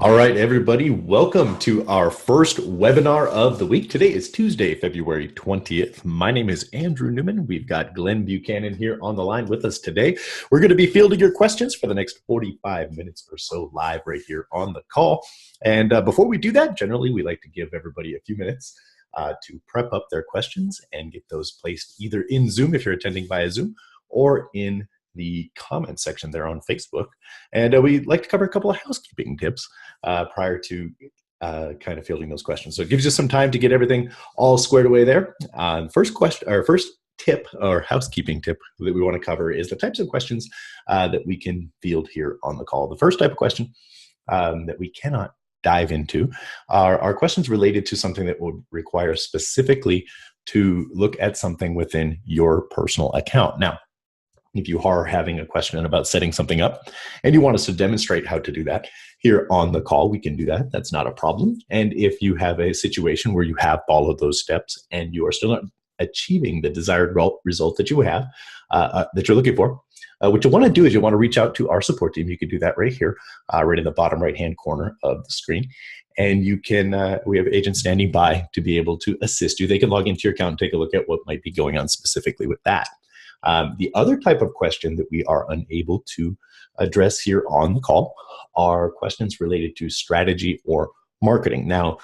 All right, everybody, welcome to our first webinar of the week. Today is Tuesday, February 20th. My name is Andrew Newman. We've got Glenn Buchanan here on the line with us today. We're going to be fielding your questions for the next 45 minutes or so live right here on the call. And before we do that, generally, we like to give everybody a few minutes to prep up their questions and get those placed either in Zoom if you're attending via Zoom or in the comment section there on Facebook. And we like to cover a couple of housekeeping tips prior to kind of fielding those questions. So it gives you some time to get everything all squared away there. First tip or housekeeping tip that we want to cover is the types of questions that we can field here on the call. The first type of question that we cannot dive into are questions related to something that would require specifically to look at something within your personal account. Now, if you are having a question about setting something up and you want us to demonstrate how to do that here on the call, we can do that. That's not a problem. And if you have a situation where you have followed those steps and you are still not achieving the desired result that you have, that you're looking for, what you want to do is you want to reach out to our support team. You can do that right here, right in the bottom right-hand corner of the screen. And you can, we have agents standing by to be able to assist you. They can log into your account and take a look at what might be going on specifically with that. The other type of question that we are unable to address here on the call are questions related to strategy or marketing. Now,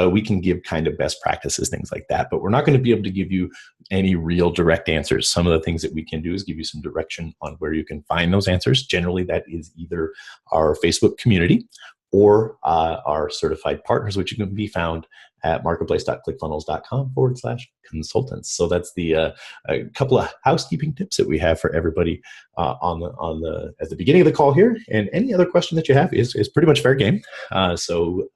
we can give kind of best practices, things like that, but we're not going to be able to give you any real direct answers. Some of the things that we can do is give you some direction on where you can find those answers. Generally, that is either our Facebook community or our certified partners, which can be found at marketplace.clickfunnels.com/consultants. So that's the a couple of housekeeping tips that we have for everybody at the beginning of the call here. And any other question that you have is pretty much fair game. So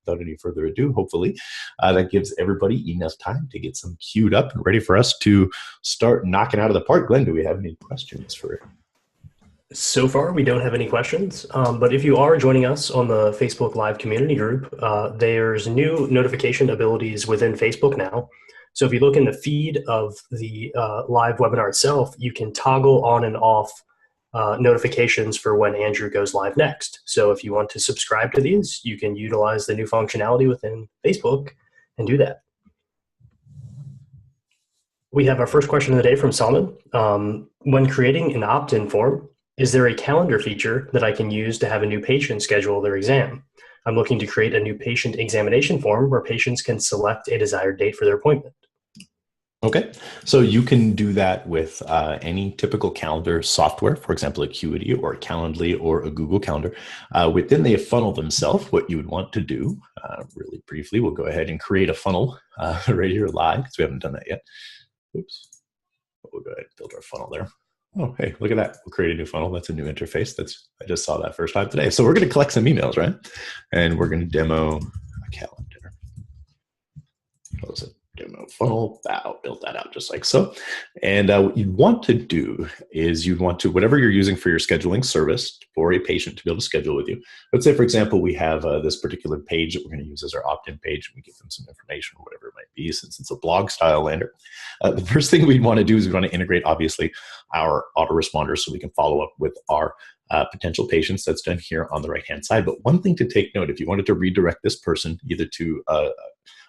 without any further ado, hopefully that gives everybody enough time to get some queued up and ready for us to start knocking out of the park. Glenn, do we have any questions for So far, we don't have any questions, but if you are joining us on the Facebook Live community group, there's new notification abilities within Facebook now. So if you look in the feed of the live webinar itself, you can toggle on and off notifications for when Andrew goes live next. So if you want to subscribe to these, you can utilize the new functionality within Facebook and do that. We have our first question of the day from Salman. When creating an opt-in form, is there a calendar feature that I can use to have a new patient schedule their exam? I'm looking to create a new patient examination form where patients can select a desired date for their appointment. Okay, so you can do that with any typical calendar software, for example, Acuity or a Calendly or a Google Calendar. Within the funnel themselves, what you would want to do, really briefly, we'll go ahead and create a funnel right here live because we haven't done that yet. Oops, we'll go ahead and build our funnel there. Oh, hey, look at that. We'll create a new funnel. That's a new interface. I just saw that first time today. So we're going to collect some emails, right? And we're going to demo a calendar. Close it. Demo funnel. I'll build that out just like so. And what you'd want to do is you'd want to, whatever you're using for your scheduling service for a patient to be able to schedule with you. Let's say, for example, we have this particular page that we're going to use as our opt-in page. And we give them some information or whatever it might be, since it's a blog style lander. The first thing we'd want to do is we want to integrate, obviously, our autoresponder so we can follow up with our potential patients. That's done here on the right-hand side. But one thing to take note, if you wanted to redirect this person either to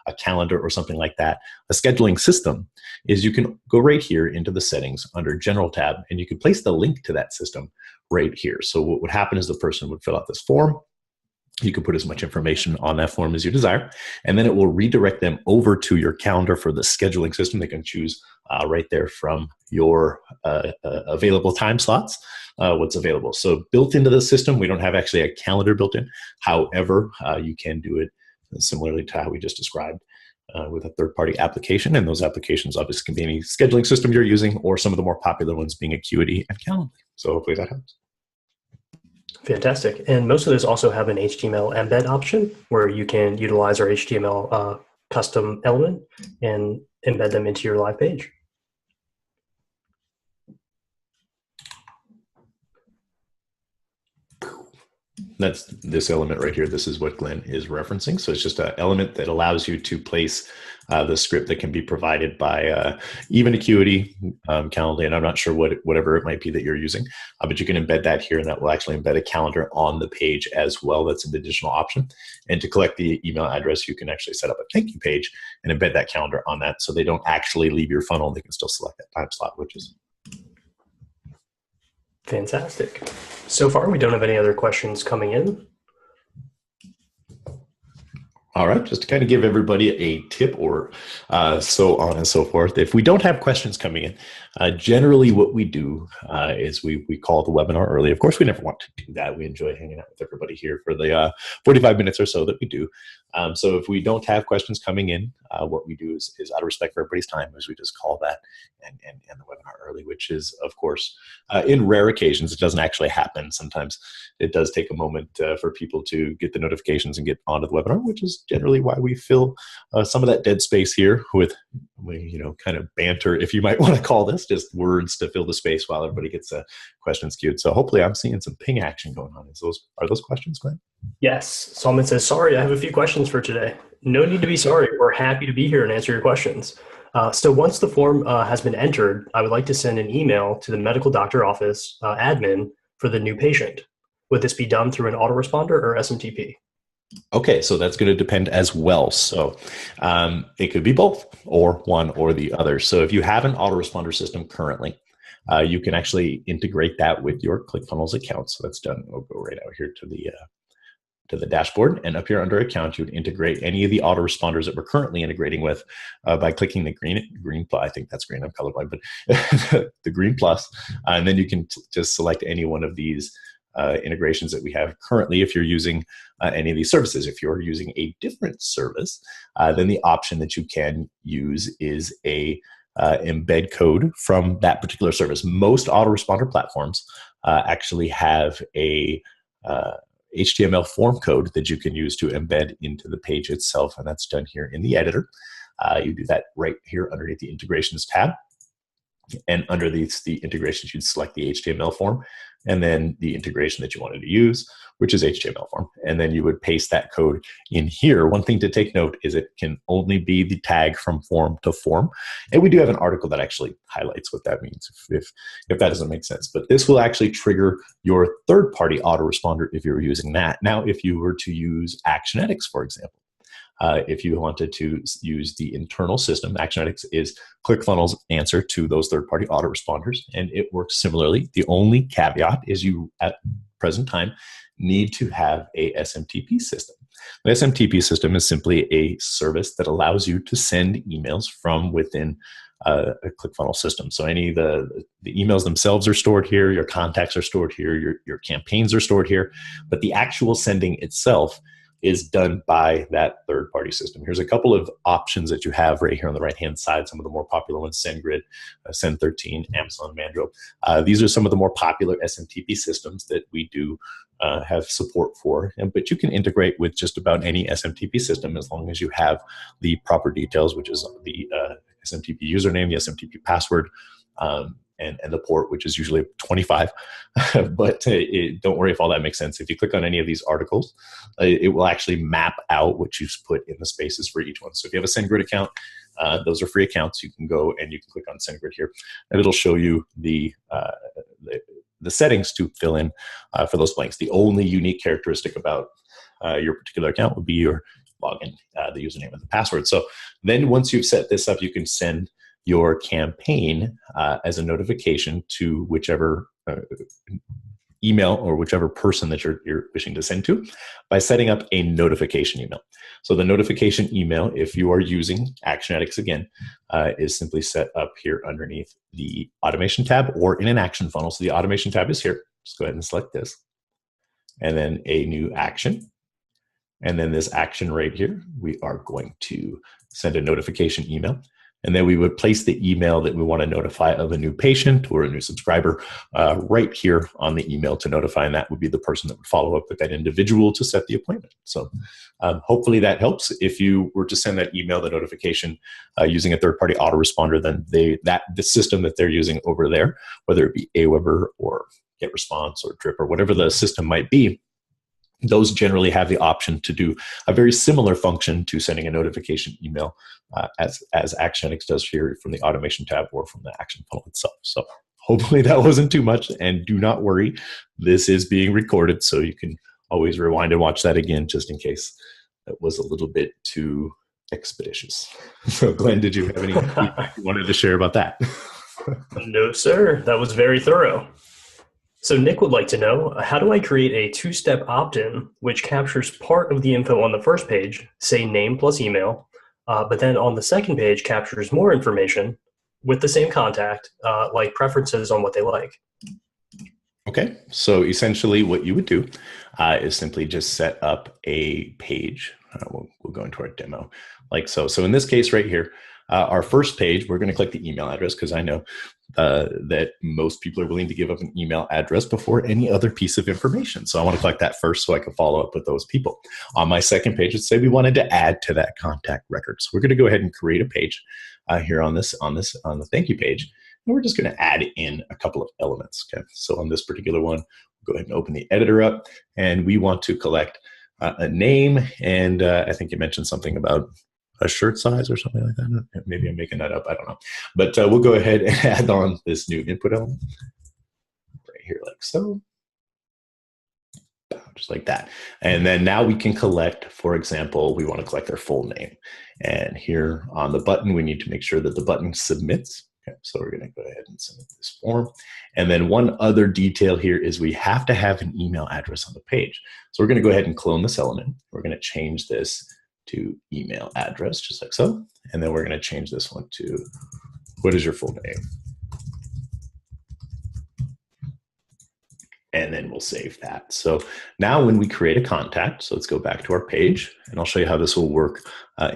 a calendar or something like that, a scheduling system, is you can go right here into the settings under General tab, and you can place the link to that system right here. So what would happen is the person would fill out this form. You can put as much information on that form as you desire, and then it will redirect them over to your calendar for the scheduling system. They can choose right there from your available time slots what's available. So built into the system, we don't have actually a calendar built in. However, you can do it similarly to how we just described with a third-party application. And those applications obviously can be any scheduling system you're using, or some of the more popular ones being Acuity and Calendly. So hopefully that helps. Fantastic. And most of those also have an HTML embed option where you can utilize our HTML custom element and embed them into your live page. That's this element right here. This is what Glenn is referencing. So it's just an element that allows you to place the script that can be provided by even Acuity, Calendly, and I'm not sure whatever it might be that you're using, but you can embed that here, and that will actually embed a calendar on the page as well. That's an additional option. And to collect the email address, you can actually set up a thank you page and embed that calendar on that, so they don't actually leave your funnel. They can still select that time slot, which is fantastic. So far, we don't have any other questions coming in. All right, just to kind of give everybody a tip or so on and so forth. If we don't have questions coming in, generally what we do is we call the webinar early. Of course, we never want to do that. We enjoy hanging out with everybody here for the 45 minutes or so that we do. So if we don't have questions coming in, what we do is out of respect for everybody's time, is we just call that and the webinar early, which is, of course, in rare occasions, it doesn't actually happen. Sometimes it does take a moment for people to get the notifications and get onto the webinar, which is generally why we fill some of that dead space here with, kind of banter, if you might want to call this, just words to fill the space while everybody gets questions queued. So hopefully I'm seeing some ping action going on. Are those questions, Glenn? Yes. Solomon says, sorry, I have a few questions for today. No need to be sorry. We're happy to be here and answer your questions. So once the form has been entered, I would like to send an email to the medical doctor office admin for the new patient. Would this be done through an autoresponder or SMTP? Okay, so that's going to depend as well. So it could be both, or one or the other. So if you have an autoresponder system currently, you can actually integrate that with your ClickFunnels account. So that's done. We'll go right out here to the dashboard, and up here under account, you would integrate any of the autoresponders that we're currently integrating with by clicking the green plus. I think that's green. I'm colorblind, but the green plus, and then you can just select any one of these integrations that we have currently. If you're using any of these services, if you're using a different service, then the option that you can use is a embed code from that particular service. Most autoresponder platforms actually have a HTML form code that you can use to embed into the page itself, and that's done here in the editor. You do that right here underneath the integrations tab. And underneath the integrations, you'd select the HTML form and then the integration that you wanted to use, which is HTML form. And then you would paste that code in here. One thing to take note is it can only be the tag from form to form. And we do have an article that actually highlights what that means if that doesn't make sense. But this will actually trigger your third-party autoresponder if you're using that. Now, if you were to use Actionetics, for example, if you wanted to use the internal system, Actionetics is ClickFunnels' answer to those third-party autoresponders, and it works similarly. The only caveat is you, at present time, need to have a SMTP system. An SMTP system is simply a service that allows you to send emails from within a ClickFunnels system. So any of the emails themselves are stored here, your contacts are stored here, your campaigns are stored here, but the actual sending itself is done by that third-party system. Here's a couple of options that you have right here on the right-hand side. Some of the more popular ones: SendGrid, Send13, Amazon Mandrill. These are some of the more popular SMTP systems that we do have support for. But you can integrate with just about any SMTP system as long as you have the proper details, which is the SMTP username, the SMTP password, and the port, which is usually 25. But don't worry if all that makes sense. If you click on any of these articles, it will actually map out what you've put in the spaces for each one. So if you have a SendGrid account, those are free accounts. You can go and you can click on SendGrid here, and it'll show you the settings to fill in for those blanks. The only unique characteristic about your particular account would be your login, the username and the password. So then once you've set this up, you can send your campaign as a notification to whichever email or whichever person that you're wishing to send to by setting up a notification email. So the notification email, if you are using Actionetics again, is simply set up here underneath the automation tab or in an action funnel. So the automation tab is here. Just go ahead and select this. And then a new action. And then this action right here, we are going to send a notification email. And then we would place the email that we want to notify of a new patient or a new subscriber right here on the email to notify, and that would be the person that would follow up with that individual to set the appointment. So hopefully that helps. If you were to send that email, the notification using a third-party autoresponder, then the system that they're using over there, whether it be Aweber or GetResponse or Drip or whatever the system might be, those generally have the option to do a very similar function to sending a notification email as ActionX does here from the automation tab or from the action funnel itself. So hopefully that wasn't too much, and do not worry, this is being recorded, so you can always rewind and watch that again just in case that was a little bit too expeditious. So Glenn, did you have any feedback you wanted to share about that? No, sir. That was very thorough. So Nick would like to know, how do I create a two-step opt-in which captures part of the info on the first page, say name plus email, but then on the second page captures more information with the same contact, like preferences on what they like? Okay, so essentially what you would do is simply just set up a page. We'll go into our demo like so. So in this case right here, our first page, we're going to click the email address because I know that most people are willing to give up an email address before any other piece of information. So I want to collect that first so I can follow up with those people. On my second page, let's say we wanted to add to that contact record. So we're going to go ahead and create a page here on the thank you page. And we're just going to add in a couple of elements. Okay, so on this particular one, go ahead and open the editor up, and we want to collect a name, and I think you mentioned something about a shirt size or something like that. Maybe I'm making that up. I don't know. But we'll go ahead and add on this new input element right here, like so. Just like that. And then now we can collect, for example, we want to collect their full name. And here on the button, we need to make sure that the button submits. Okay, so we're going to go ahead and submit this form. And then one other detail here is we have to have an email address on the page. So we're going to go ahead and clone this element. We're going to change this to email address, just like so. And then we're going to change this one to, what is your full name? And then we'll save that. So now when we create a contact, so let's go back to our page, and I'll show you how this will work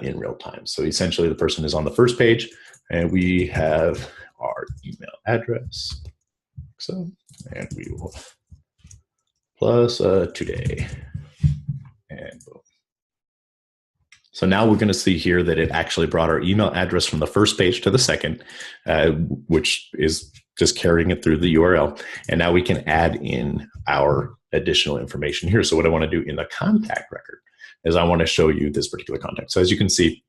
in real time. So essentially the person is on the first page, and we have our email address. So, and we will plus today, and boom. So now we're going to see here that it actually brought our email address from the first page to the second, which is just carrying it through the URL. And now we can add in our additional information here. So what I want to do in the contact record is I want to show you this particular contact. So as you can see,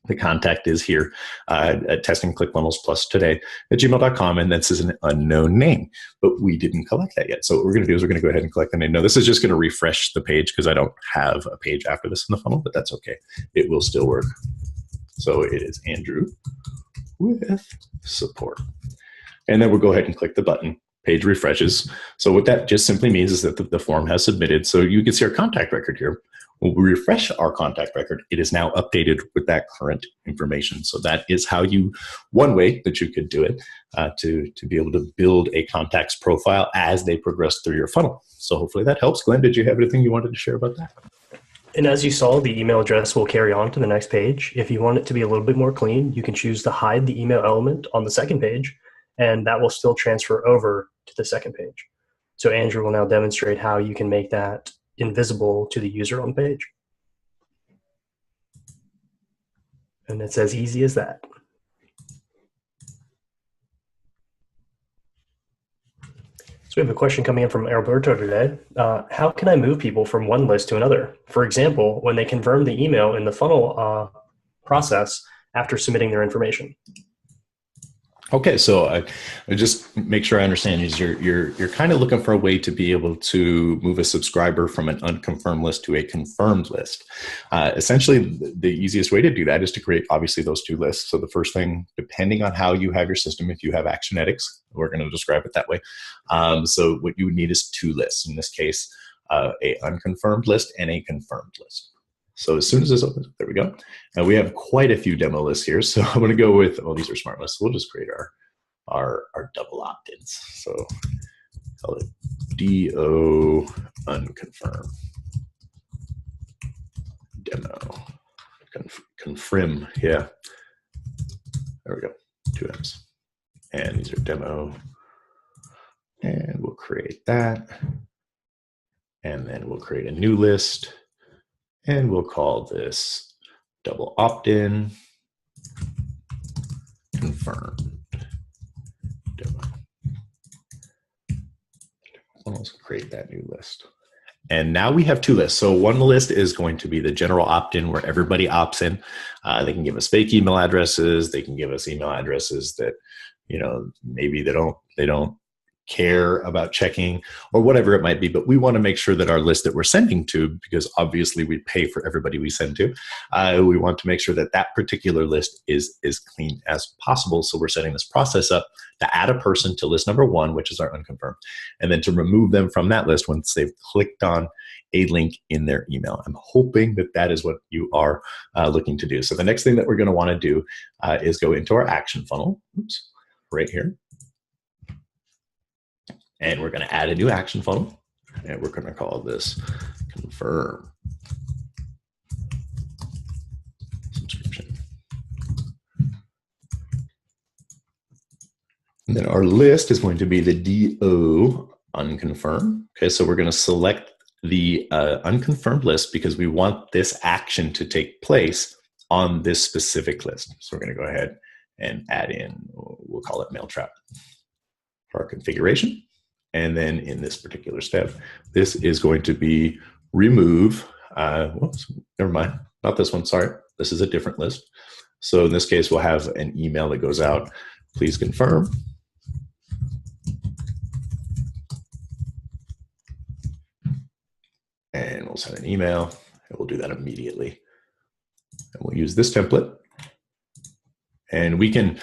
the contact is here at testing ClickFunnels plus today at gmail.com, and this is an unknown name, but we didn't collect that yet. So what we're going to do is we're going to go ahead and collect the name. Now this is just going to refresh the page because I don't have a page after this in the funnel, but that's okay. It will still work. So it is Andrew with support. And then we'll go ahead and click the button. Page refreshes. So what that just simply means is that the form has submitted. So you can see our contact record here. When we refresh our contact record, it is now updated with that current information. So that is how one way that you could do it to be able to build a contact's profile as they progress through your funnel. So hopefully that helps. Glenn, did you have anything you wanted to share about that? And as you saw, the email address will carry on to the next page. If you want it to be a little bit more clean, you can choose to hide the email element on the second page, and that will still transfer over to the second page. So Andrew will now demonstrate how you can make that invisible to the user on the page. And it's as easy as that. So we have a question coming in from Alberto today. How can I move people from one list to another? For example, when they confirm the email in the funnel process after submitting their information. Okay, so I just make sure I understand is you're kind of looking for a way to be able to move a subscriber from an unconfirmed list to a confirmed list. Essentially, the easiest way to do that is to create obviously those two lists. So the first thing, depending on how you have your system, if you have ActionX, we're going to describe it that way. So what you would need is two lists. In this case, a unconfirmed list and a confirmed list. So as soon as this opens, there we go. And we have quite a few demo lists here. So I'm going to go with, these are smart lists. We'll just create our double opt-ins. So call it DO unconfirmed demo. Confirm, yeah. There we go, 2 M's. And these are demo. And we'll create that. And then we'll create a new list. And we'll call this double opt-in confirmed demo. Let's create that new list. And now we have two lists. So one list is going to be the general opt-in where everybody opts in. They can give us fake email addresses. They can give us email addresses that, maybe they don't care about checking or whatever it might be, but we want to make sure that our list that we're sending to, because obviously we pay for everybody we send to, we want to make sure that that particular list is as clean as possible. So we're setting this process up to add a person to list number one, which is our unconfirmed, and then to remove them from that list once they've clicked on a link in their email. I'm hoping that that is what you are looking to do. So the next thing that we're going to want to do is go into our action funnel. Oops, right here. And we're going to add a new action funnel, and we're going to call this confirm subscription. And then our list is going to be the DO unconfirmed. Okay, so we're going to select the unconfirmed list because we want this action to take place on this specific list. So we're going to go ahead and add in, we'll call it mail trap for our configuration. And then in this particular step, this is going to be remove, whoops, never mind, not this one, sorry. This is a different list. So in this case, we'll have an email that goes out, please confirm. And we'll send an email, and we'll do that immediately. And we'll use this template. And we can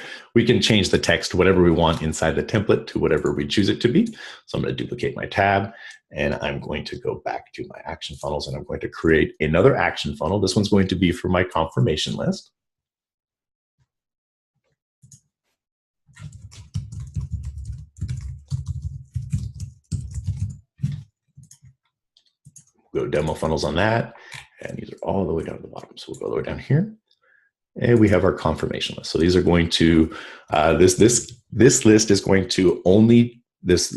change the text, whatever we want inside the template to whatever we choose it to be. So I'm going to duplicate my tab, and I'm going to go back to my action funnels, and I'm going to create another action funnel. This one's going to be for my confirmation list. We'll go demo funnels on that, and these are all the way down to the bottom. So we'll go all the way down here. And we have our confirmation list. So these are going to, this list is going to only, this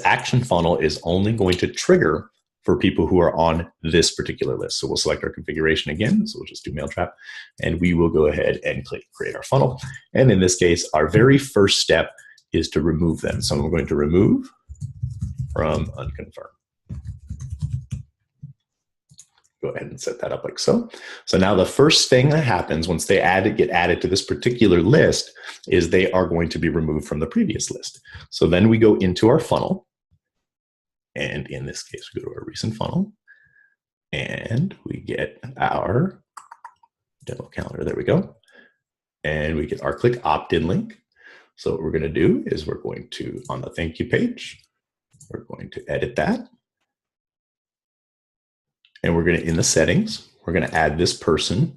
action funnel is only going to trigger for people who are on this particular list. So we'll select our configuration again. So we'll just do mail trap, and we will go ahead and click create our funnel. And in this case, our very first step is to remove them. So I'm going to remove from unconfirmed. Go ahead and set that up like so. So now the first thing that happens once they get added to this particular list is they are going to be removed from the previous list. So then we go into our funnel. And in this case, we go to our recent funnel. And we get our demo calendar. There we go. And we get our click opt-in link. So what we're going to do is we're going to, on the thank you page, we're going to edit that. And we're going to, in the settings, we're going to add this person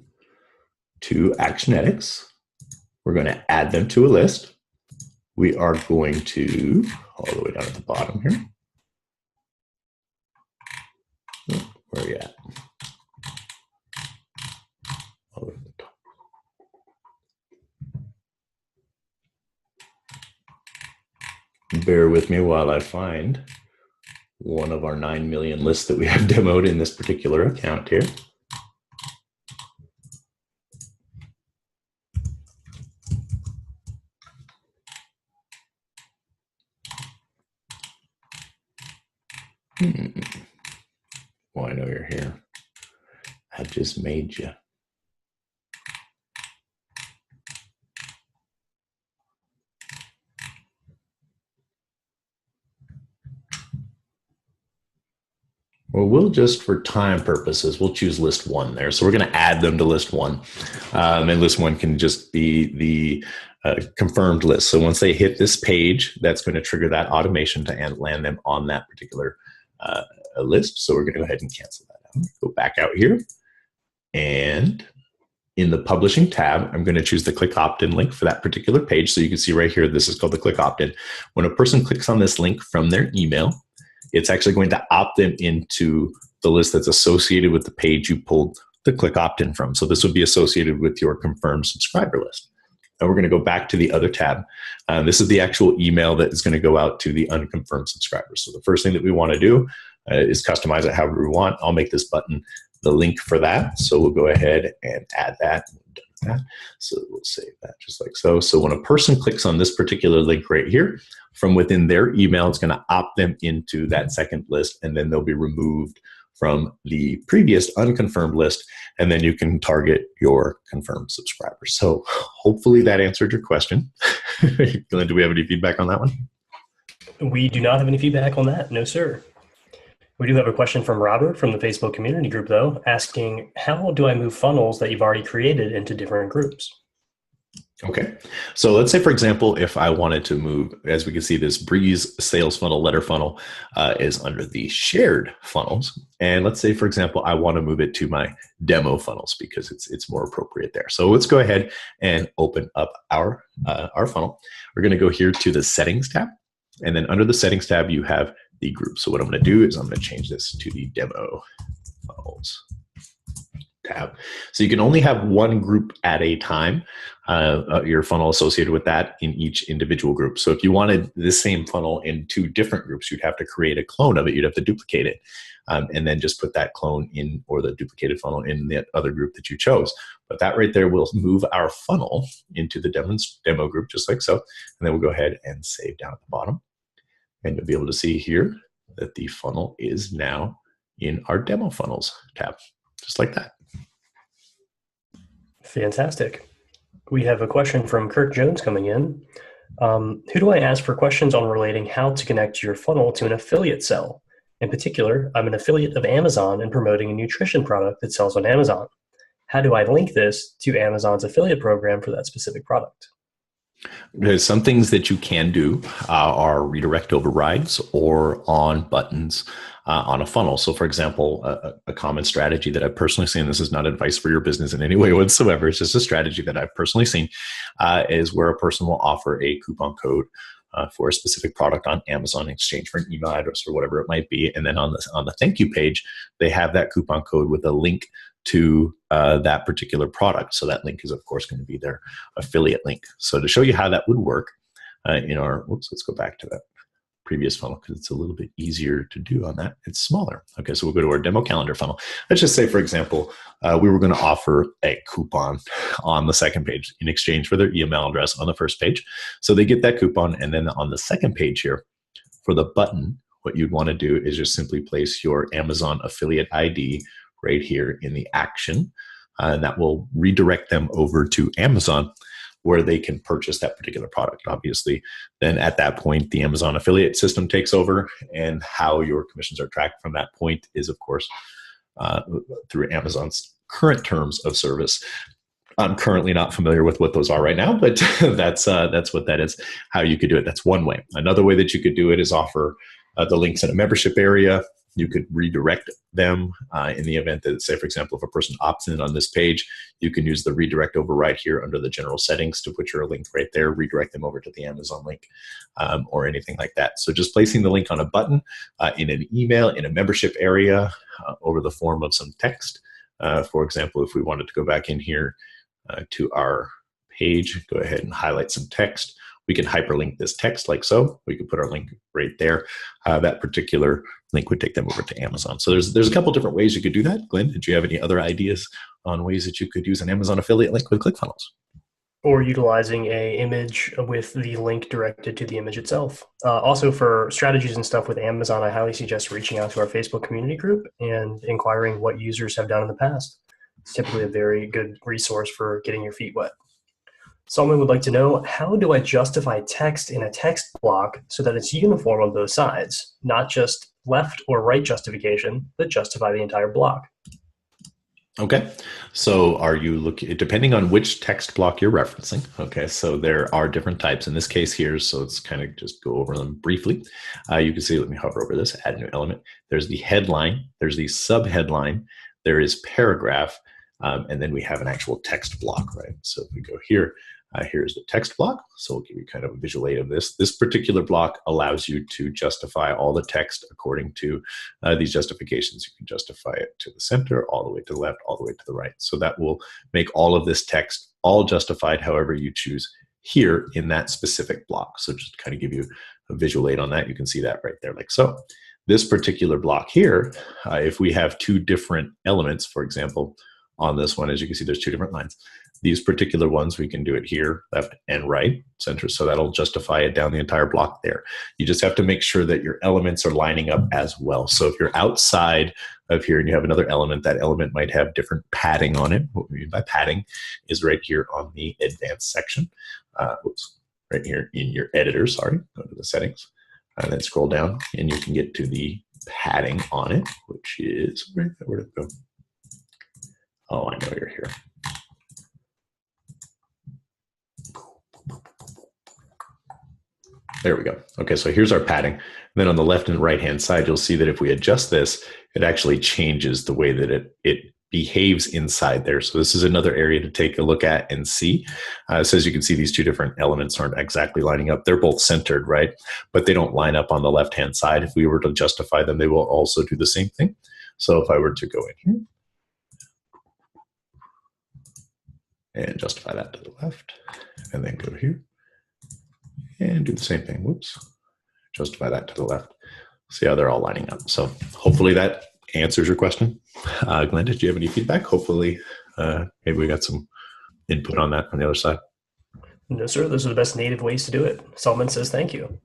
to Actionetics. We're going to add them to a list. We are going to, all the way down at the bottom here. Where are you at? All the way to the top. Bear with me while I find one of our 9 million lists that we have demoed in this particular account here. Well, I know you're here. I just made you. Well, we'll just, for time purposes, we'll choose list one there. So we're going to add them to list one. And list one can just be the confirmed list. So once they hit this page, that's going to trigger that automation to land them on that particular list. So we're going to go ahead and cancel that out. Go back out here. And in the publishing tab, I'm going to choose the click opt-in link for that particular page. So you can see right here, this is called the click opt-in. When a person clicks on this link from their email, it's actually going to opt them into the list that's associated with the page you pulled the click opt-in from. So this would be associated with your confirmed subscriber list. Now we're going to go back to the other tab. This is the actual email that is going to go out to the unconfirmed subscribers. So the first thing that we want to do is customize it however we want. I'll make this button the link for that. So we'll go ahead and add that. that. So we'll save that just like so. So when a person clicks on this particular link right here, from within their email, it's going to opt them into that second list, and then they'll be removed from the previous unconfirmed list, and then you can target your confirmed subscribers. So hopefully that answered your question. Glenn, do we have any feedback on that one? We do not have any feedback on that. No, sir. We do have a question from Robert from the Facebook community group, though, asking, how do I move funnels that you've already created into different groups? Okay. So let's say, for example, if I wanted to move, as we can see, this Breeze sales funnel, letter funnel is under the shared funnels. And let's say, for example, I want to move it to my demo funnels because it's more appropriate there. So let's go ahead and open up our funnel. We're going to go here to the settings tab. And then under the settings tab, you have the group. So what I'm going to do is I'm going to change this to the demo funnels tab. So you can only have one group at a time, your funnel associated with that in each individual group. So if you wanted this same funnel in two different groups, you'd have to create a clone of it. You'd have to duplicate it and then just put that clone in, or the duplicated funnel in the other group that you chose. But that right there will move our funnel into the demo group just like so. And then we'll go ahead and save down at the bottom. And you'll be able to see here that the funnel is now in our demo funnels tab, just like that. Fantastic. We have a question from Kirk Jones coming in. Who do I ask for questions on relating how to connect your funnel to an affiliate sell? In particular, I'm an affiliate of Amazon and promoting a nutrition product that sells on Amazon. How do I link this to Amazon's affiliate program for that specific product? There's some things that you can do are redirect overrides or on buttons on a funnel. So for example, a common strategy that I've personally seen, this is not advice for your business in any way whatsoever, it's just a strategy that I've personally seen, is where a person will offer a coupon code for a specific product on Amazon in exchange for an email address or whatever it might be. And then on the thank you page, they have that coupon code with a link to that particular product. So that link is, of course, going to be their affiliate link. So to show you how that would work in our, let's go back to that previous funnel because it's a little bit easier to do on that. It's smaller. Okay, so we'll go to our demo calendar funnel. Let's just say, for example, we were going to offer a coupon on the second page in exchange for their email address on the first page. So they get that coupon, and then on the second page here, for the button, what you'd want to do is just simply place your Amazon affiliate ID right here in the action, and that will redirect them over to Amazon where they can purchase that particular product. Obviously, then at that point, the Amazon affiliate system takes over, and how your commissions are tracked from that point is, of course, through Amazon's current terms of service. I'm currently not familiar with what those are right now, but that's what that is, how you could do it. That's one way. Another way that you could do it is offer the links in a membership area. You could redirect them in the event that, say, for example, if a person opts in on this page, you can use the redirect override here under the general settings to put your link right there, redirect them over to the Amazon link or anything like that. So just placing the link on a button in an email, in a membership area over the form of some text. For example, if we wanted to go back in here to our page, go ahead and highlight some text. We can hyperlink this text like so. We could put our link right there. That particular link would take them over to Amazon. So there's a couple different ways you could do that. Glenn, did you have any other ideas on ways that you could use an Amazon affiliate link with ClickFunnels? Or utilizing a image with the link directed to the image itself. Also, for strategies and stuff with Amazon, I highly suggest reaching out to our Facebook community group and inquiring what users have done in the past. It's typically a very good resource for getting your feet wet. Someone would like to know, how do I justify text in a text block so that it's uniform on both sides, not just left or right justification, but justify the entire block? Okay, so are you looking, depending on which text block you're referencing, okay, so there are different types in this case here, so let's kind of just go over them briefly. You can see, let me hover over this, add new element. There's the headline, there's the subheadline, there is paragraph, and then we have an actual text block, right? So if we go here, here's the text block. So we'll give you kind of a visual aid of this. This particular block allows you to justify all the text according to these justifications. You can justify it to the center, all the way to the left, all the way to the right. So that will make all of this text all justified however you choose here in that specific block. So just to kind of give you a visual aid on that, you can see that right there like so. This particular block here, if we have two different elements, for example, on this one, as you can see, there's two different lines. These particular ones, we can do it here, left and right, center. So that'll justify it down the entire block there. You just have to make sure that your elements are lining up as well. So if you're outside of here and you have another element, that element might have different padding on it. What we mean by padding is right here on the advanced section. Right here in your editor, sorry, go to the settings, and then scroll down and you can get to the padding on it, which is, where did it go? Oh, I know you're here. There we go. Okay, so here's our padding. And then on the left and right hand side, you'll see that if we adjust this, it actually changes the way that it behaves inside there. So this is another area to take a look at and see. So as you can see, these two different elements aren't exactly lining up. They're both centered, right? But they don't line up on the left-hand side. If we were to justify them, they will also do the same thing. So if I were to go in here and justify that to the left, and then go here and do the same thing. Whoops. Justify that to the left. See how they're all lining up. So hopefully that answers your question. Glenn, did you have any feedback? Hopefully, maybe we got some input on that on the other side. No, sir. Those are the best native ways to do it. Solomon says thank you.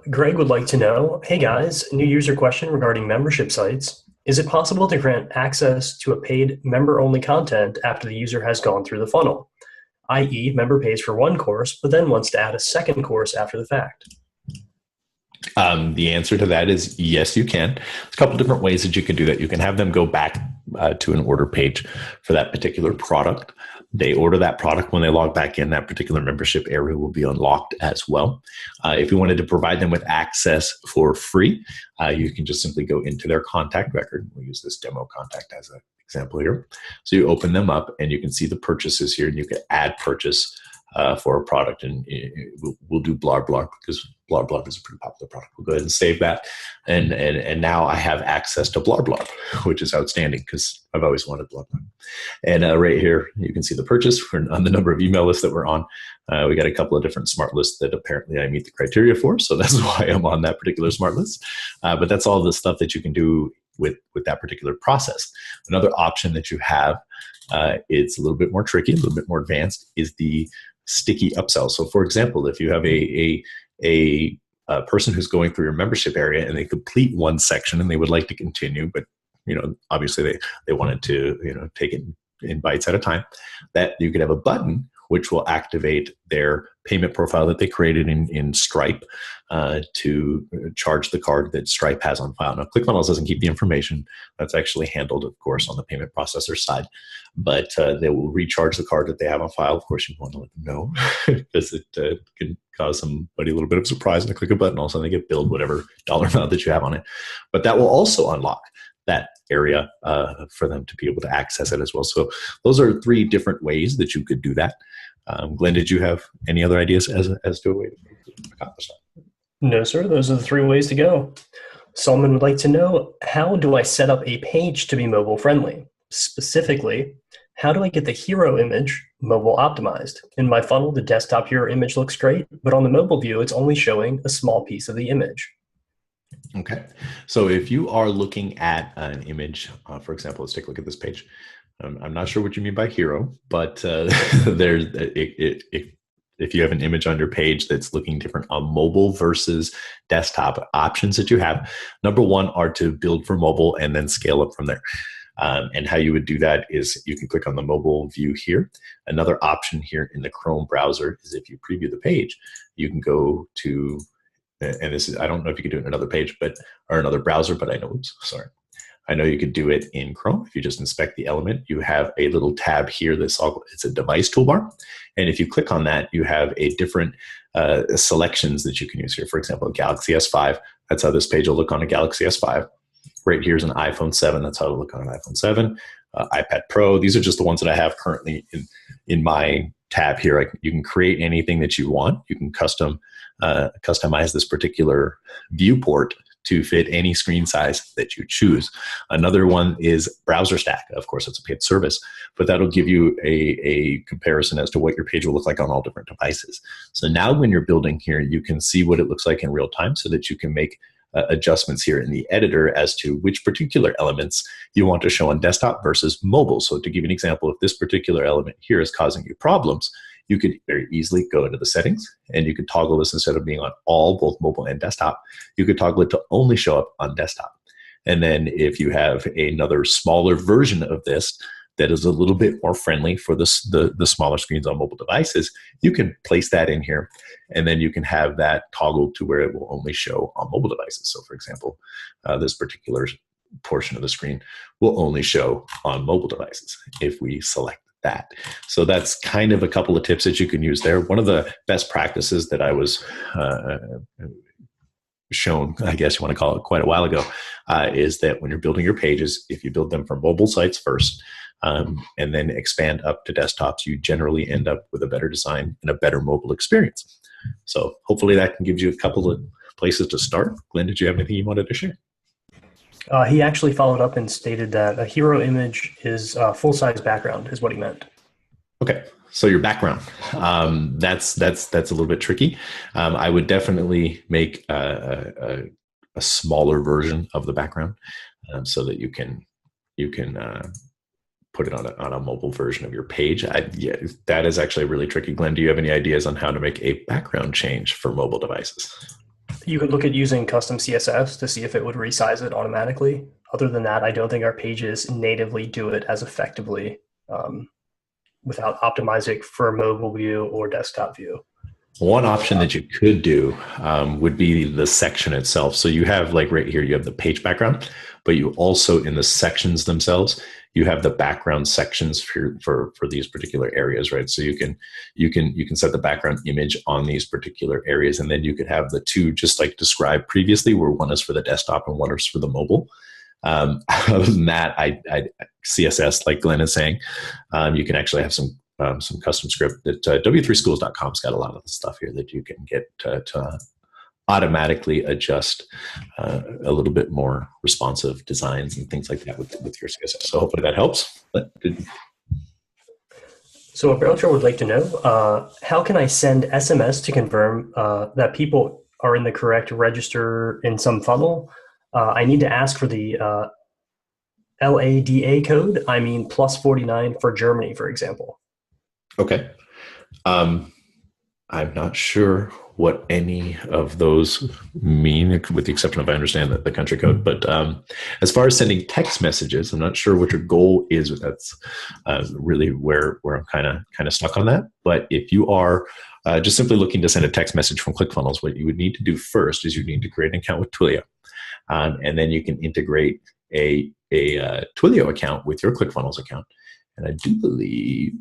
Greg would like to know, hey guys, new user question regarding membership sites. Is it possible to grant access to a paid member-only content after the user has gone through the funnel? I.e., member pays for one course, but then wants to add a second course after the fact. The answer to that is yes, you can. There's a couple different ways that you can do that. You can have them go back to an order page for that particular product. They order that product. When they log back in, that particular membership area will be unlocked as well. If you wanted to provide them with access for free, you can just simply go into their contact record. We'll use this demo contact as an example here. So you open them up and you can see the purchases here, and you can add purchase for a product, and we'll do blah blah because blah blah is a pretty popular product. We'll go ahead and save that, and now I have access to blah blah, which is outstanding because I've always wanted blah blah. And right here you can see the purchase on the number of email lists that we're on. We got a couple of different smart lists that apparently I meet the criteria for, so that's why I'm on that particular smart list. But that's all the stuff that you can do with that particular process. Another option that you have, it's a little bit more tricky, a little bit more advanced, is the sticky upsell. So for example, if you have a person who's going through your membership area and they complete one section and they would like to continue, but obviously they wanted to take it in bites at a time, that you could have a button which will activate their payment profile that they created in Stripe to charge the card that Stripe has on file. Now, ClickFunnels doesn't keep the information. That's actually handled, of course, on the payment processor side. But they will recharge the card that they have on file. Of course, you want to let them know because it can cause somebody a little bit of surprise and they click a button. All of a sudden, they get billed whatever dollar amount that you have on it. But that will also unlock that area for them to be able to access it as well. So those are 3 different ways that you could do that. Glenn, did you have any other ideas as to a way to accomplish that? No, sir. Those are the 3 ways to go. Solomon would like to know, how do I set up a page to be mobile friendly? Specifically, how do I get the hero image mobile optimized? In my funnel, the desktop hero image looks great, but on the mobile view, it's only showing a small piece of the image. Okay. So if you are looking at an image, for example, let's take a look at this page. I'm not sure what you mean by hero, but if you have an image on your page that's looking different on mobile versus desktop, options that you have, number 1 are to build for mobile and then scale up from there. And how you would do that is you can click on the mobile view here. Another option here in the Chrome browser is if you preview the page, you can go to, and this is, I don't know if you could do it in another page, or another browser, but I know, I know you could do it in Chrome. If you just inspect the element, you have a little tab here it's a device toolbar. And if you click on that, you have a different selections that you can use here. For example, a Galaxy S5, that's how this page will look on a Galaxy S5. Right here's an iPhone 7, that's how it'll look on an iPhone 7. iPad Pro, these are just the ones that I have currently in my tab here. You can create anything that you want. You can customize this particular viewport to fit any screen size that you choose. Another one is Browser Stack. Of course, it's a paid service, but that'll give you a comparison as to what your page will look like on all different devices. So now when you're building here, you can see what it looks like in real time so that you can make adjustments here in the editor as to which particular elements you want to show on desktop versus mobile. So to give you an example, if this particular element here is causing you problems, you could very easily go into the settings and you could toggle this. Instead of being on all, both mobile and desktop, you could toggle it to only show up on desktop. And then if you have another smaller version of this that is a little bit more friendly for the smaller screens on mobile devices, you can place that in here, and then you can have that toggled to where it will only show on mobile devices. So for example, this particular portion of the screen will only show on mobile devices if we select that. So that's kind of a couple of tips that you can use there. One of the best practices that I was shown, I guess you want to call it, quite a while ago, is that when you're building your pages, if you build them for mobile sites first, and then expand up to desktops, you generally end up with a better design and a better mobile experience. So hopefully that can give you a couple of places to start. Glenn, did you have anything you wanted to share? He actually followed up and stated that a hero image is a full-size background is what he meant. Okay, so your background, that's a little bit tricky. I would definitely make a smaller version of the background so that you can put it on a mobile version of your page. Yeah, that is actually really tricky. Glenn, do you have any ideas on how to make a background change for mobile devices? You could look at using custom CSS to see if it would resize it automatically. Other than that, I don't think our pages natively do it as effectively without optimizing for mobile view or desktop view. One option that you could do would be the section itself. So you have, like right here, you have the page background, but you also, in the sections themselves, you have the background sections for these particular areas, right? So you can set the background image on these particular areas, and then you could have the two, just like described previously, where one is for the desktop and one is for the mobile. Other than that, I CSS, like Glenn is saying, you can actually have some custom script that w3schools.com's got a lot of the stuff here that you can get to automatically adjust a little bit more responsive designs and things like that with your CSS. So hopefully that helps. So a browser would like to know, how can I send SMS to confirm that people are in the correct register in some funnel? I need to ask for the LADA code. I mean, +49 for Germany, for example. Okay. I'm not sure what any of those mean, with the exception of I understand the country code. But as far as sending text messages, I'm not sure what your goal is. That's really where I'm kind of stuck on that. But if you are just simply looking to send a text message from ClickFunnels, what you would need to do first is you need to create an account with Twilio. And then you can integrate a Twilio account with your ClickFunnels account. And I do believe,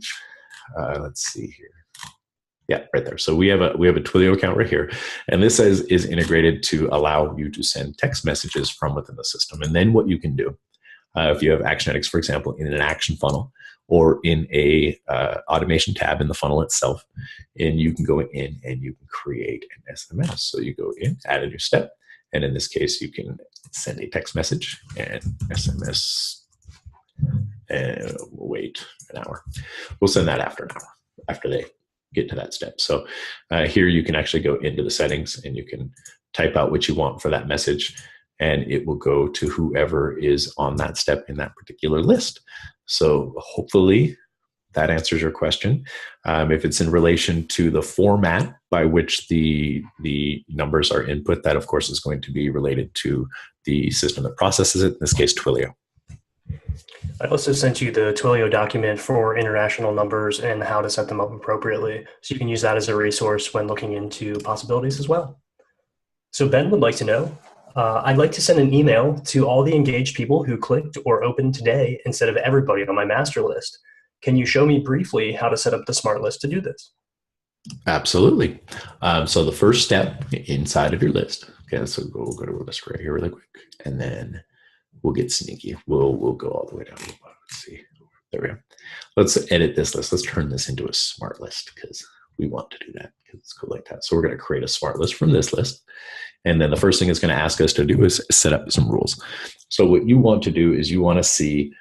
let's see here. Yeah, right there. So we have a Twilio account right here, and this is integrated to allow you to send text messages from within the system. And then what you can do, if you have Actionetics, for example, in an action funnel or in a automation tab in the funnel itself, and you can go in and you can create an SMS. So you go in, add a new step, and in this case, you can send a text message and SMS. And we'll wait an hour. We'll send that after an hour, after they get to that step. So here you can actually go into the settings and you can type out what you want for that message, and it will go to whoever is on that step in that particular list. So hopefully that answers your question. If it's in relation to the format by which the numbers are input, that of course is going to be related to the system that processes it, in this case Twilio. I also sent you the Twilio document for international numbers and how to set them up appropriately. So you can use that as a resource when looking into possibilities as well. So Ben would like to know, I'd like to send an email to all the engaged people who clicked or opened today instead of everybody on my master list. Can you show me briefly how to set up the smart list to do this? Absolutely. So the first step inside of your list, okay, so we'll go to our list right here really quick, and then we'll get sneaky. We'll go all the way down to the bottom. Let's see. There we go. Let's edit this list. Let's turn this into a smart list because we want to do that because it's cool like that. So we're going to create a smart list from this list. And then the first thing it's going to ask us to do is set up some rules. So what you want to do is you want to see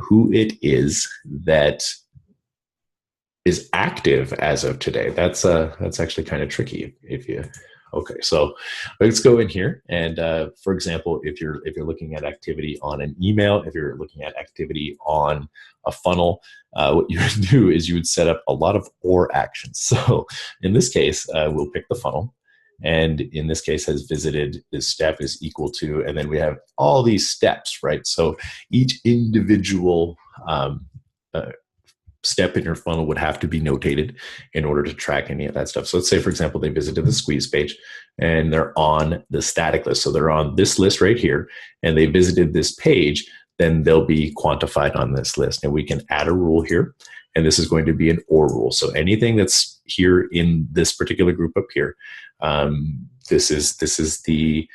who it is that is active as of today. That's actually kind of tricky. If you Okay, so let's go in here, and for example, if you're looking at activity on an email, if you're looking at activity on a funnel, what you would do is you would set up a lot of OR actions. So in this case, we'll pick the funnel, and in this case has visited, this step is equal to, and then we have all these steps, right? So each individual step in your funnel would have to be notated in order to track any of that stuff. So let's say, for example, they visited the squeeze page and they're on the static list. So they're on this list right here and they visited this page, then they'll be quantified on this list. And we can add a rule here. And this is going to be an OR rule. So anything that's here in this particular group up here, this is the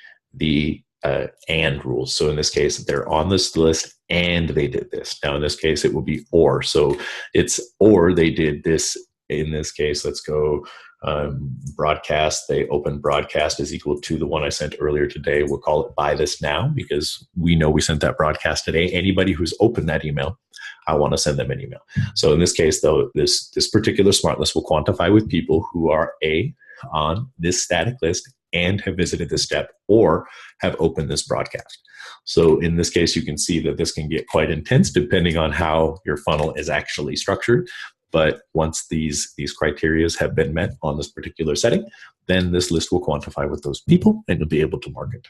and rules. So in this case, they're on this list and they did this. Now in this case, it will be or. So it's or they did this. In this case, let's go broadcast. They open broadcast is equal to the one I sent earlier today. We'll call it buy this now because we know we sent that broadcast today. Anybody who's opened that email, I want to send them an email. So in this case, though, this particular smart list will quantify with people who are on this static list and have visited this step or have opened this broadcast. So in this case, you can see that this can get quite intense depending on how your funnel is actually structured. But once these criteria have been met on this particular setting, then this list will quantify with those people and you'll be able to market.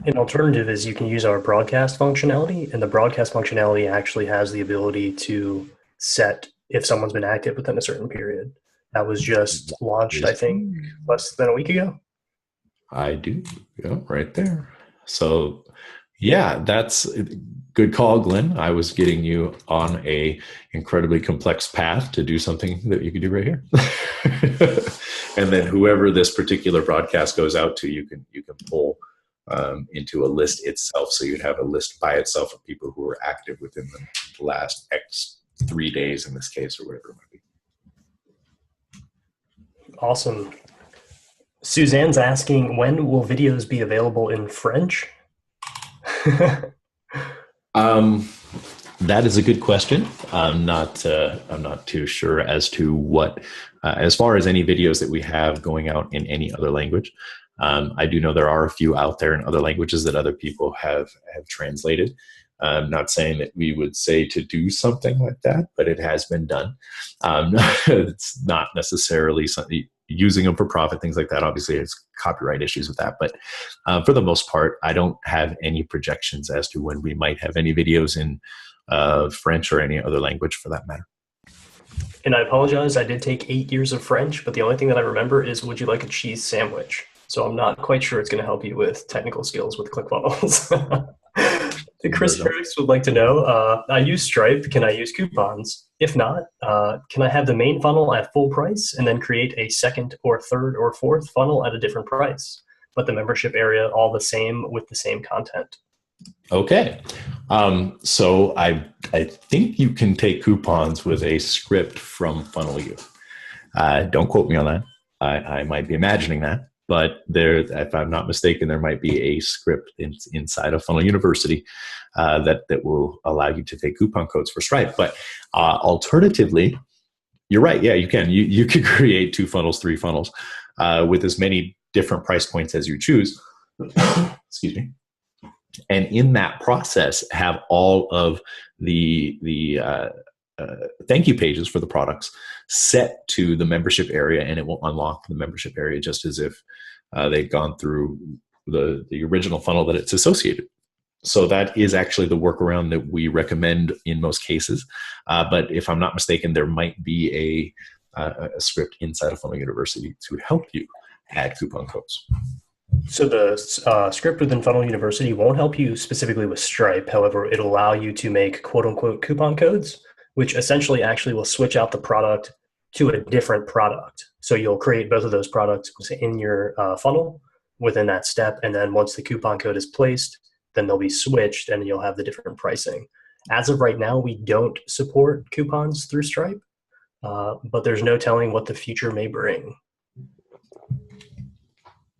An alternative is you can use our broadcast functionality, and the broadcast functionality actually has the ability to set if someone's been active within a certain period. That was just launched, I think, less than a week ago. I do. Yeah, right there. So yeah, that's a good call, Glenn. I was getting you on a incredibly complex path to do something that you could do right here. And then whoever this particular broadcast goes out to, you can pull into a list itself. So you'd have a list by itself of people who were active within the last X 3 days in this case, or whatever it might be. Awesome. Suzanne's asking, when will videos be available in French? That is a good question. I'm not too sure as to what, as far as any videos that we have going out in any other language. I do know there are a few out there in other languages that other people have translated. I'm not saying that we would say to do something like that, but it has been done. It's not necessarily something, using them for profit, things like that. Obviously, there's copyright issues with that. But for the most part, I don't have any projections as to when we might have any videos in French or any other language for that matter. And I apologize, I did take 8 years of French, but the only thing that I remember is, would you like a cheese sandwich? So I'm not quite sure it's going to help you with technical skills with ClickFunnels. Chris Ferris would like to know, I use Stripe. Can I use coupons? If not, can I have the main funnel at full price and then create a second or third or fourth funnel at a different price, but the membership area all the same with the same content? Okay. So I think you can take coupons with a script from FunnelU. Don't quote me on that. I might be imagining that. But there, if I'm not mistaken, there might be a script inside of Funnel University that will allow you to take coupon codes for Stripe. But alternatively, you're right. Yeah, you can. You could create 2 funnels, 3 funnels with as many different price points as you choose. Excuse me. And in that process, have all of the thank you pages for the products set to the membership area, and it will unlock the membership area just as if they've gone through the original funnel that it's associated. So that is actually the workaround that we recommend in most cases. But if I'm not mistaken, there might be a script inside of Funnel University to help you add coupon codes. So the script within Funnel University won't help you specifically with Stripe. However, it'll allow you to make quote unquote coupon codes, which essentially actually will switch out the product to a different product. So you'll create both of those products in your funnel within that step. And then once the coupon code is placed, then they'll be switched and you'll have the different pricing. As of right now, we don't support coupons through Stripe, but there's no telling what the future may bring.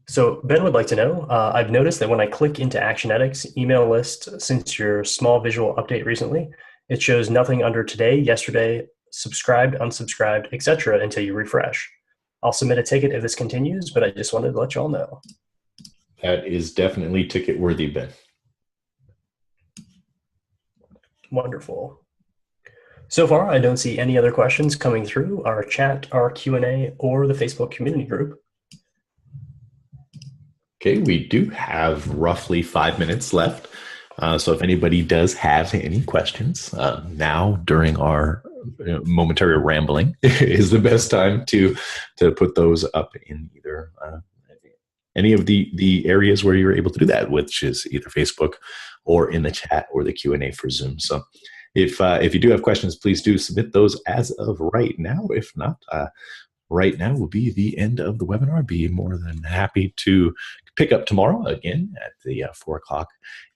So Ben would like to know, I've noticed that when I click into Actionetics email list since your small visual update recently, it shows nothing under today, yesterday, subscribed, unsubscribed, etc. until you refresh. I'll submit a ticket if this continues, but I just wanted to let you all know. That is definitely ticket worthy, Ben. Wonderful. So far, I don't see any other questions coming through our chat, our Q&A, or the Facebook community group. Okay, we do have roughly 5 minutes left. So if anybody does have any questions, now during our momentary rambling is the best time to put those up in either any of the areas where you're able to do that, which is either Facebook or in the chat or the Q&A for Zoom. So if you do have questions, please do submit those as of right now. If not, right now will be the end of the webinar. Be more than happy to pick up tomorrow again at the 4 o'clock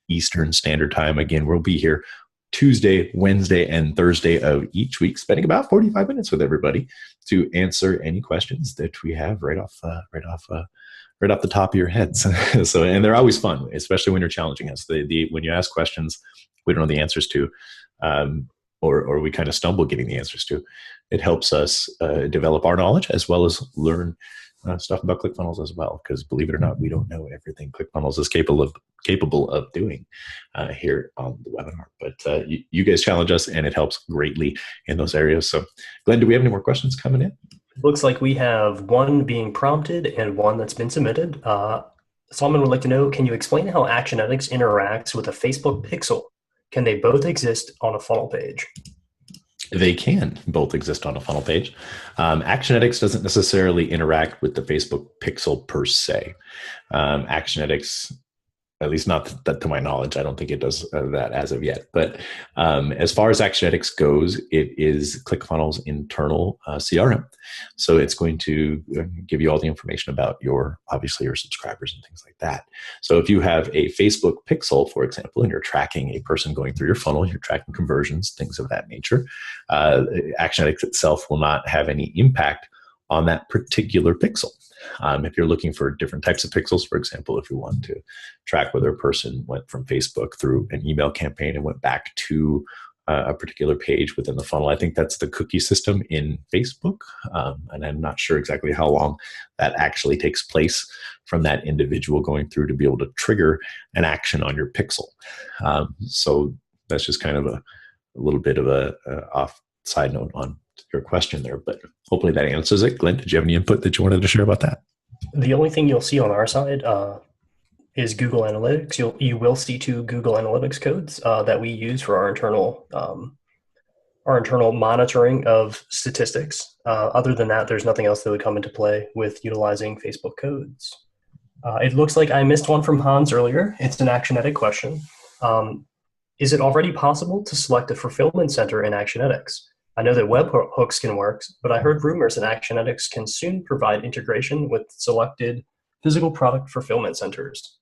Eastern Standard Time. Again, we'll be here Tuesday, Wednesday, and Thursday of each week, spending about 45 minutes with everybody to answer any questions that we have right off the top of your heads. So, and they're always fun, especially when you're challenging us. When you ask questions we don't know the answers to, or we kind of stumble getting the answers to, it helps us develop our knowledge as well as learn stuff about ClickFunnels as well. Because believe it or not, we don't know everything ClickFunnels is capable of doing here on the webinar. But you guys challenge us, and it helps greatly in those areas. So, Glenn, do we have any more questions coming in? Looks like we have one being prompted and one that's been submitted. Solomon would like to know, can you explain how Actionetics interacts with a Facebook pixel? Can they both exist on a funnel page? They can both exist on a funnel page. Actionetics doesn't necessarily interact with the Facebook pixel per se. Actionetics, at least not that to my knowledge, I don't think it does that as of yet. But as far as Actionetics goes, it is ClickFunnels' internal CRM. So it's going to give you all the information about obviously your subscribers and things like that. So if you have a Facebook pixel, for example, and you're tracking a person going through your funnel, you're tracking conversions, things of that nature, Actionetics itself will not have any impact on that particular pixel. If you're looking for different types of pixels, for example, if you want to track whether a person went from Facebook through an email campaign and went back to a particular page within the funnel, I think that's the cookie system in Facebook. And I'm not sure exactly how long that actually takes place from that individual going through to be able to trigger an action on your pixel. So that's just kind of a little bit of a off side note on your question there, but hopefully that answers it. Glenn, did you have any input that you wanted to share about that? The only thing you'll see on our side is Google Analytics. You will see 2 Google Analytics codes that we use for our internal monitoring of statistics. Other than that, there's nothing else that would come into play with utilizing Facebook codes. It looks like I missed one from Hans earlier. It's an Actionetic question. Is it already possible to select a fulfillment center in Actionetics? I know that webhooks can work, but I heard rumors that Actionetics can soon provide integration with selected physical product fulfillment centers.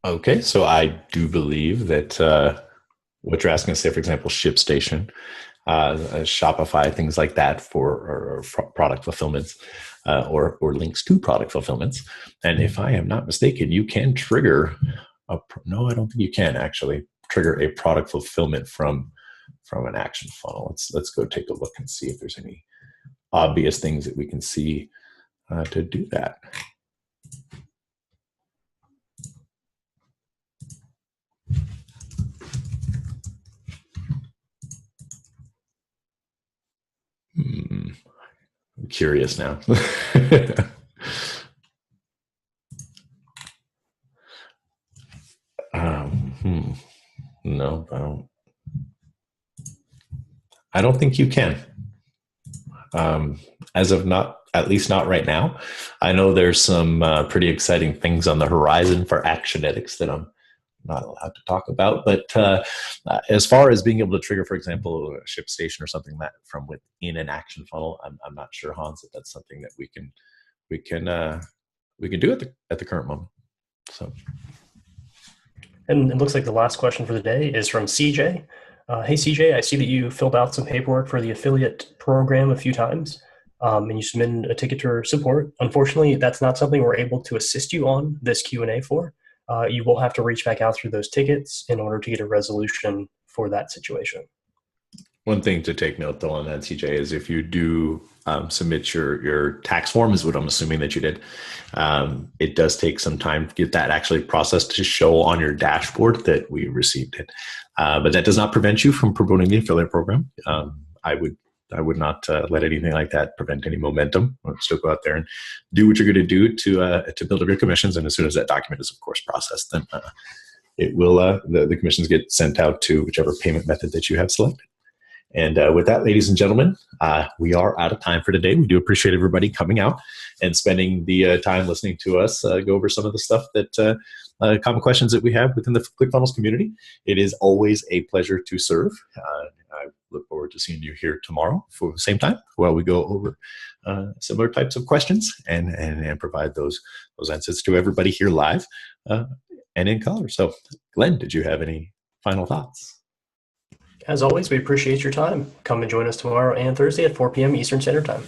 Okay, so I do believe that what you're asking us, say, for example, ShipStation, Shopify, things like that for product fulfillments or links to product fulfillments. And if I am not mistaken, you can trigger no, I don't think you can actually trigger a product fulfillment from an action funnel. Let's go take a look and see if there's any obvious things that we can see to do that. I'm curious now. No, I don't think you can. As of at least not right now. I know there's some pretty exciting things on the horizon for Actionetics that I'm not allowed to talk about. But as far as being able to trigger, for example, a ShipStation or something that from within an action funnel, I'm not sure, Hans, if that's something that we can do at the current moment. So. And it looks like the last question for the day is from CJ. Hey, CJ, I see that you filled out some paperwork for the affiliate program a few times, and you submitted a ticket to support. Unfortunately, that's not something we're able to assist you on this Q&A for. You will have to reach back out through those tickets in order to get a resolution for that situation. One thing to take note though on that, TJ, is if you do submit your tax form, is what I'm assuming that you did. It does take some time to get that actually processed to show on your dashboard that we received it. But that does not prevent you from promoting the affiliate program. I would not let anything like that prevent any momentum. Still go out there and do what you're going to do to build up your commissions. And as soon as that document is, of course, processed, then it will the commissions get sent out to whichever payment method that you have selected. And with that, ladies and gentlemen, we are out of time for today. We do appreciate everybody coming out and spending the time listening to us go over some of the stuff that common questions that we have within the ClickFunnels community. It is always a pleasure to serve. I look forward to seeing you here tomorrow for the same time while we go over similar types of questions and provide those answers to everybody here live and in color. So, Glenn, did you have any final thoughts? As always, we appreciate your time. Come and join us tomorrow and Thursday at 4 p.m. Eastern Standard Time.